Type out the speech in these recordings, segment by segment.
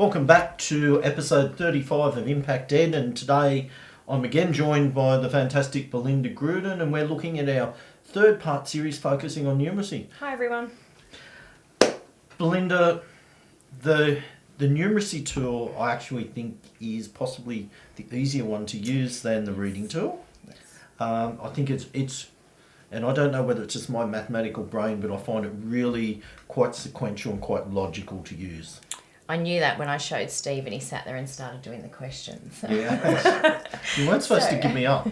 Welcome back to episode 35 of ImpactEd, and today I'm again joined by the fantastic Belinda Gruden, and we're looking at our third part series focusing on numeracy. Hi everyone. Belinda, the numeracy tool I actually think is possibly the easier one to use than the reading tool. Yes. I think it's and I don't know whether it's just my mathematical brain, but I find it really quite sequential and quite logical to use. I knew that when I showed Steve and he sat there and started doing the questions. Yeah. You weren't supposed to give me up.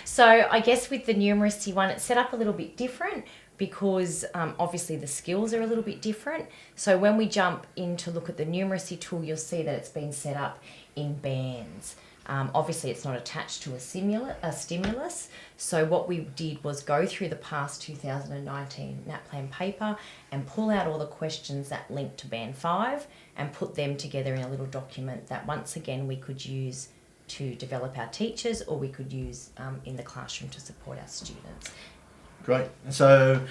So I guess with the numeracy one, it's set up a little bit different because obviously the skills are a little bit different. So when we jump in to look at the numeracy tool, you'll see that it's been set up in bands. Obviously it's not attached to a stimulus. So what we did was go through the past 2019 NAPLAN paper and pull out all the questions that link to band 5 and put them together in a little document that once again we could use to develop our teachers, or we could use in the classroom to support our students. Great. So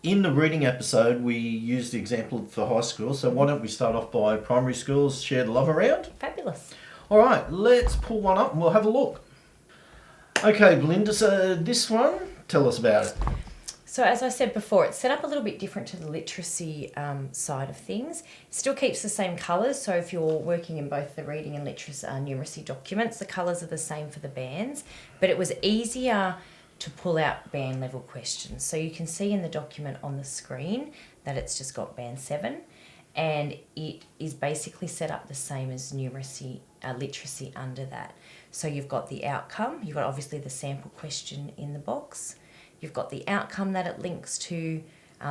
in the reading episode, we used the example for high school. So why don't we start off by primary schools, share the love around? Fabulous. All right, let's pull one up and we'll have a look. Okay, Belinda, so this one, tell us about it. So as I said before, it's set up a little bit different to the literacy side of things. It still keeps the same colours, so if you're working in both the reading and numeracy documents, the colours are the same for the bands, but it was easier to pull out band level questions. So you can see in the document on the screen that it's just got band 7, and it is basically set up the same as numeracy, literacy under that. So you've got the outcome, you've got obviously the sample question in the box, you've got the outcome that it links to,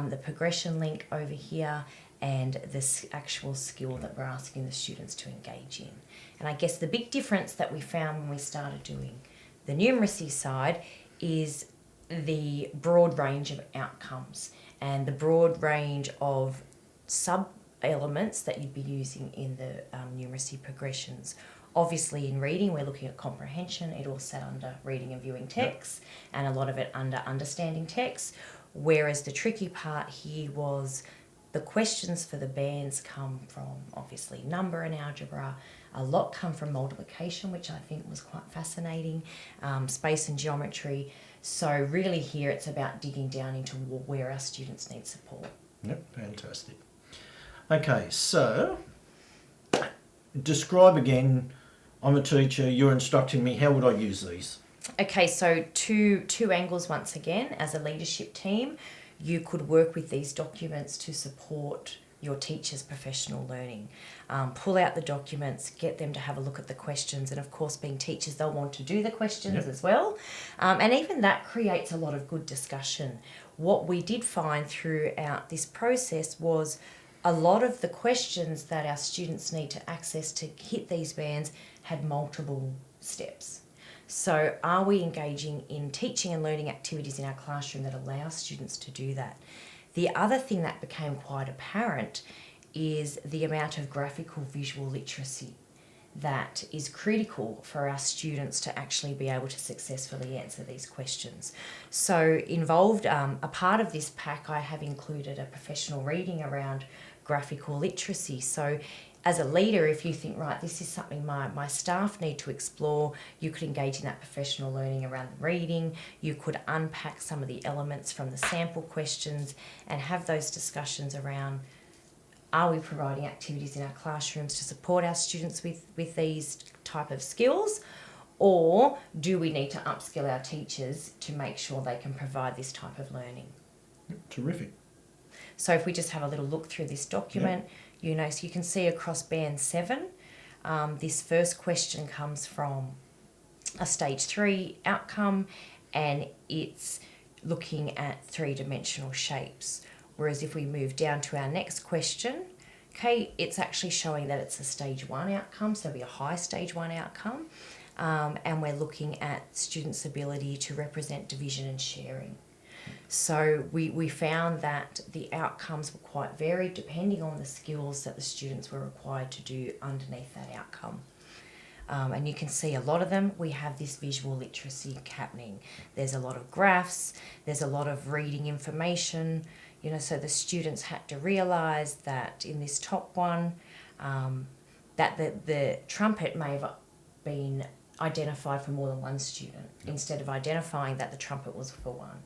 the progression link over here, and this actual skill that we're asking the students to engage in. And I guess the big difference that we found when we started doing the numeracy side is the broad range of outcomes and the broad range of sub-elements that you'd be using in the numeracy progressions. Obviously in reading we're looking at comprehension, it all sat under reading and viewing text, and a lot of it under understanding text, whereas the tricky part here was the questions for the bands come from obviously number and algebra, a lot come from multiplication, which I think was quite fascinating, space and geometry. So really here it's about digging down into where our students need support. Yep, fantastic. Okay, so describe again, I'm a teacher, you're instructing me, how would I use these? Okay, so two angles once again. As a leadership team, you could work with these documents to support your teachers' professional learning. Pull out the documents, get them to have a look at the questions, and of course being teachers they'll want to do the questions as well. And even that creates a lot of good discussion. What we did find throughout this process was a lot of the questions that our students need to access to hit these bands had multiple steps. So are we engaging in teaching and learning activities in our classroom that allow students to do that? The other thing that became quite apparent is the amount of graphical visual literacy that is critical for our students to actually be able to successfully answer these questions. So involved, a part of this pack I have included a professional reading around graphical literacy. So as a leader, if you think, right, this is something my staff need to explore, you could engage in that professional learning around reading, you could unpack some of the elements from the sample questions and have those discussions around, are we providing activities in our classrooms to support our students with these type of skills, or do we need to upskill our teachers to make sure they can provide this type of learning? Terrific. So if we just have a little look through this document, so you can see across band 7, this first question comes from a stage 3 outcome, and it's looking at 3-dimensional shapes. Whereas if we move down to our next question, okay, it's actually showing that it's a stage 1 outcome, so it'll be a high stage 1 outcome, and we're looking at students' ability to represent division and sharing. So we found that the outcomes were quite varied depending on the skills that the students were required to do underneath that outcome. And you can see a lot of them, we have this visual literacy happening. There's a lot of graphs, there's a lot of reading information, so the students had to realise that in this top one, that the trumpet may have been identified for more than one student instead of identifying that the trumpet was for one.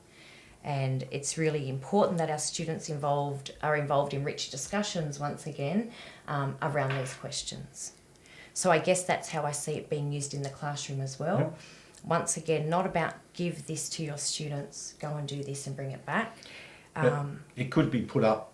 And it's really important that our students are involved in rich discussions once again around these questions. So I guess that's how I see it being used in the classroom as well. Yep. Once again, not about give this to your students, go and do this and bring it back. But it could be put up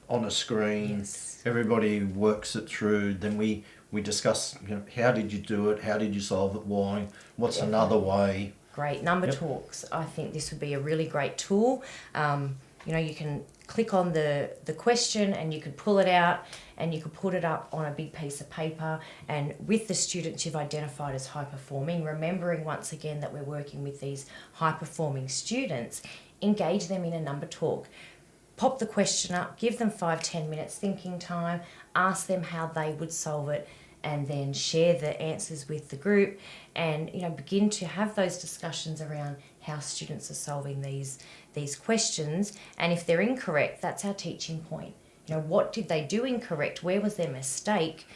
on a screen. Yes. Everybody works it through. Then we discuss, how did you do it? How did you solve it? Why? What's another way? Great. Number talks. I think this would be a really great tool. You can click on the question and you could pull it out and you could put it up on a big piece of paper, and with the students you've identified as high performing, remembering once again that we're working with these high performing students, engage them in a number talk. Pop the question up, give them 5-10 minutes thinking time, ask them how they would solve it, and then share the answers with the group, and begin to have those discussions around how students are solving these questions. And if they're incorrect, that's our teaching point. What did they do incorrect? Where was their mistake?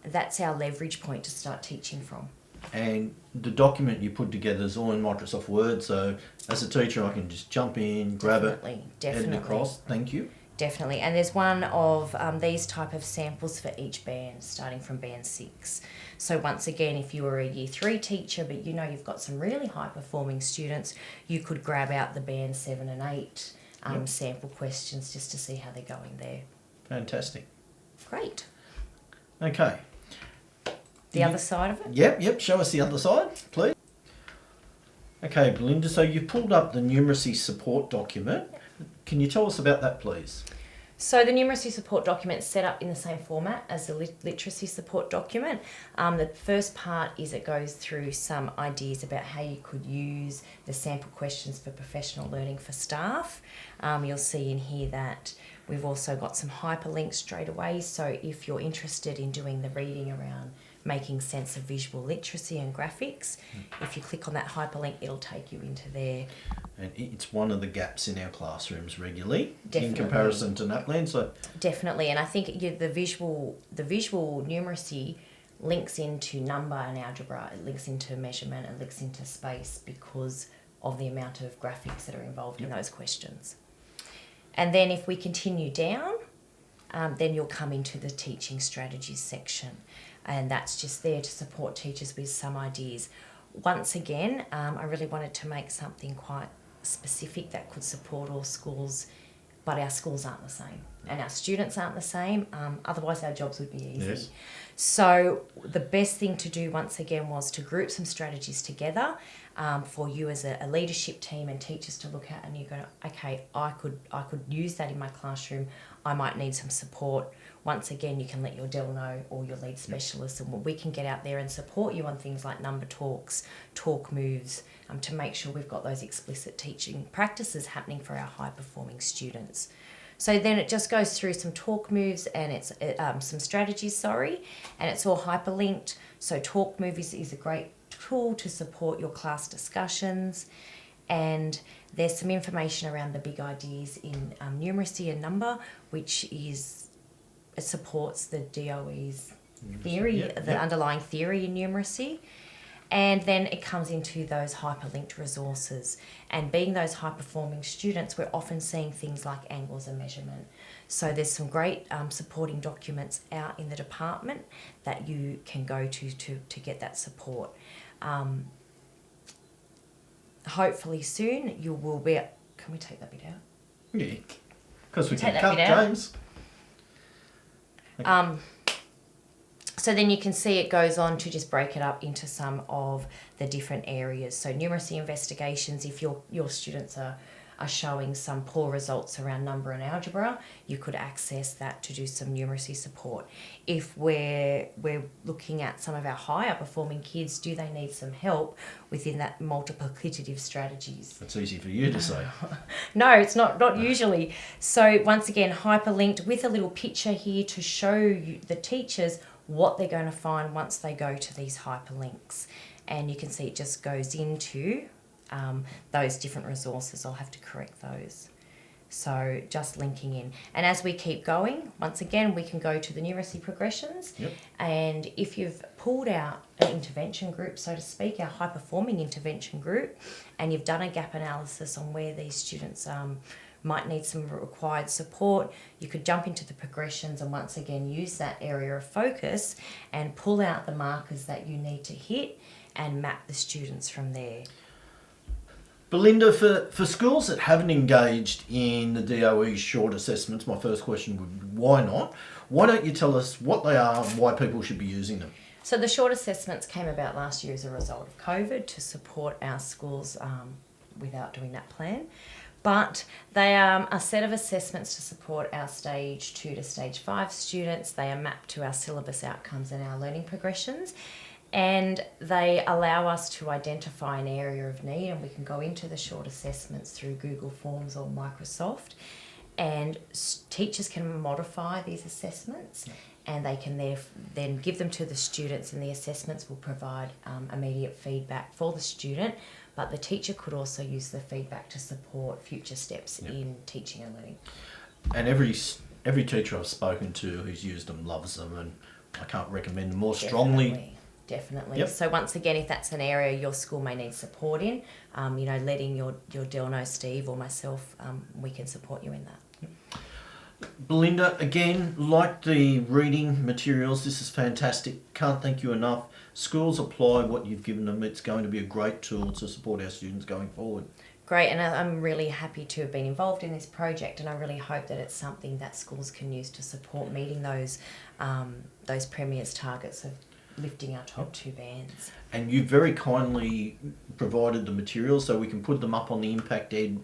That's our leverage point to start teaching from. And the document you put together is all in Microsoft Word, so as a teacher I can just jump in, grab it, Definitely. head across. Thank you. Definitely. And there's one of these type of samples for each band, starting from band 6. So once again, if you were a year 3 teacher, but you've got some really high performing students, you could grab out the band 7 and 8 sample questions just to see how they're going there. Fantastic. Great. Okay. The other side of it? Yep. Show us the other side, please. Okay, Belinda, so you pulled up the numeracy support document. Can you tell us about that, please? So the numeracy support document is set up in the same format as the literacy support document. The first part is it goes through some ideas about how you could use the sample questions for professional learning for staff. You'll see in here that we've also got some hyperlinks straight away. So if you're interested in doing the reading around making sense of visual literacy and graphics, if you click on that hyperlink, it'll take you into there. And it's one of the gaps in our classrooms regularly. Definitely. In comparison to NatLand. So definitely, and I think the visual numeracy links into number and algebra, it links into measurement, it links into space because of the amount of graphics that are involved in those questions. And then if we continue down, then you'll come into the teaching strategies section, and that's just there to support teachers with some ideas. Once again, I really wanted to make something quite specific that could support all schools, but our schools aren't the same and our students aren't the same, otherwise our jobs would be easy. Yes. So the best thing to do once again was to group some strategies together for you as a leadership team and teachers to look at, and you go, okay, I could use that in my classroom, I might need some support. Once again, you can let your DEL know or your lead specialist, and we can get out there and support you on things like number talks, talk moves, to make sure we've got those explicit teaching practices happening for our high-performing students. So then it just goes through some talk moves and it's some strategies, and it's all hyperlinked. So talk moves is a great tool to support your class discussions, and there's some information around the big ideas in numeracy and number, which it supports the DOE's theory, underlying theory in numeracy. And then it comes into those hyperlinked resources. And being those high-performing students, we're often seeing things like angles and measurement. So there's some great supporting documents out in the department that you can go to get that support. Hopefully soon you will be... Can we take that bit out? Yeah, because we can cut James. Okay. So then you can see it goes on to just break it up into some of the different areas. So numeracy investigations, if your students are showing some poor results around number and algebra, you could access that to do some numeracy support. If we're looking at some of our higher performing kids, do they need some help within that multiplicative strategies? That's easy for you to say. No, it's not usually. So once again, hyperlinked with a little picture here to show you, the teachers, what they're going to find once they go to these hyperlinks. And you can see it just goes into those different resources. I'll have to correct those. So just linking in. And as we keep going, once again, we can go to the numeracy progressions. Yep. And if you've pulled out an intervention group, so to speak, our high-performing intervention group, and you've done a gap analysis on where these students might need some required support, you could jump into the progressions and once again use that area of focus and pull out the markers that you need to hit and map the students from there. Belinda, for schools that haven't engaged in the DOE's short assessments, my first question would be why not? Why don't you tell us what they are and why people should be using them? So the short assessments came about last year as a result of COVID to support our schools without doing that plan. But they are a set of assessments to support our stage 2 to stage 5 students. They are mapped to our syllabus outcomes and our learning progressions. And they allow us to identify an area of need, and we can go into the short assessments through Google Forms or Microsoft, and teachers can modify these assessments and they can then give them to the students, and the assessments will provide immediate feedback for the student, but the teacher could also use the feedback to support future steps in teaching and learning. And every teacher I've spoken to who's used them loves them, and I can't recommend them more strongly. Definitely. Yep. So once again, if that's an area your school may need support in, letting your DEL know, Steve or myself, we can support you in that. Belinda, again, like the reading materials, this is fantastic. Can't thank you enough. Schools apply what you've given them. It's going to be a great tool to support our students going forward. Great, and I'm really happy to have been involved in this project, and I really hope that it's something that schools can use to support meeting those Premier's targets of lifting our top 2 bands. And you very kindly provided the materials so we can put them up on the ImpactEd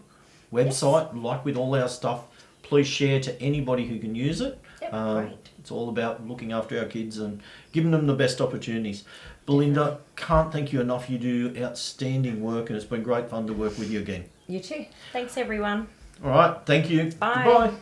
website. Yes. Like with all our stuff, please share to anybody who can use it. Yep, great. It's all about looking after our kids and giving them the best opportunities. Belinda, can't thank you enough. You do outstanding work, and it's been great fun to work with you again. You too. Thanks, everyone. All right, thank you. Bye. Goodbye.